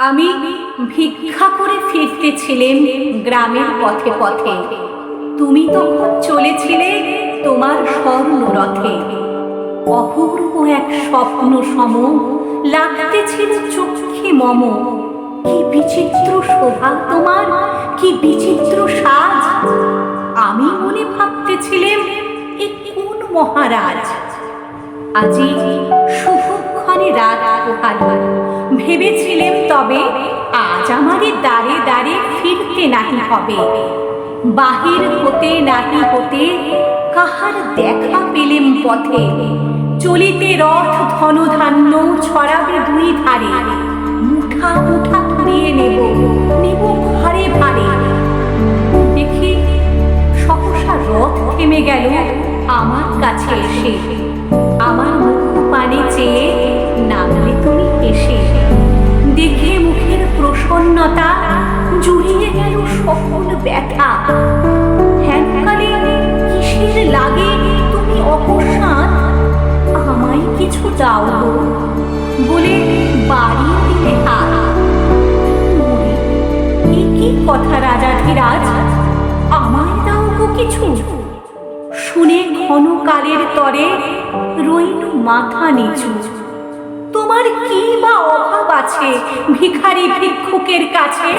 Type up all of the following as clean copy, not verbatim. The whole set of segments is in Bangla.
আমি ভিক্ষা করে ফিরতেছিলেম গ্রামের পথে পথে। তুমি তখন চলেছিলে তোমার স্বর্ণরথে। অপূর্ব এক স্বপ্ন সম লাগতেছিল চক্ষে মম। কি বিচিত্র শোভা তোমার, কি বিচিত্র সাজ। আমি মনে ভাবতেছিলেম এ কোন মহারাজ। আজি শুভক্ষণে রাত পোহালো। ভেবেছিলেম তবে আজ আমারে দ্বারে দ্বারে ফিরতে নাহি হবে। বাহির হতে নাহি হতে কাহার দেখা পেলেম পথে। চলিতে রথ ধনধান্য ছড়াবে দুই ধারে। মুঠা মুঠা কুড়িয়ে নেব, নেব ভারে ভারে। দেখি সহসা রথ থেমে গেল আমার কাছে এসে। আমার মুখ পানে চেয়ে নামলে তুমি এসে। দেখে মুখের প্রসন্নতা জুড়িয়ে গেল সকল ব্যথা। হেনকালে কিসের লাগে তুমি অকস্মাৎ আমায় কিছু দাও গো বলে বাড়িয়ে দিলে হাত। এ কি কথা রাজাধিরাজ, আমায় দাও গো কিছু। শুনে ক্ষণকালের তরে রইল মাথা নিচু। তোমার কি বা অভাব আছে ভিখারি ভিক্ষুকের কাছে।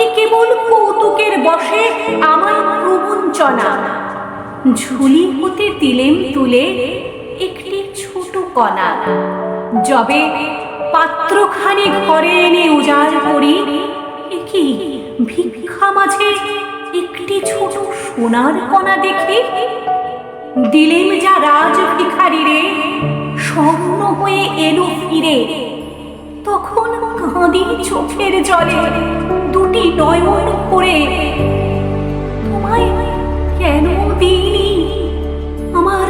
এ কেবল কৌতুকের বশে আমায় প্রবঞ্চনা। ঝুলি হতে দিলেম তুলে একটি ছোট কণা। যবে পাত্রখানি ঘরে এনে উজাড় করি, এ কি ভিক্ষা মাঝে একটি ছোট সোনার কণা দেখি। দিলেম যা রাজ ভিখারি রে, স্বর্ণ হয়ে এলো ফিরে। তখন কাঁদি চোখের জলে দুটি নয়ন করে। তোমায় কেন দিইনি আমার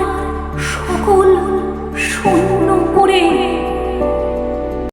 সকল সোনা।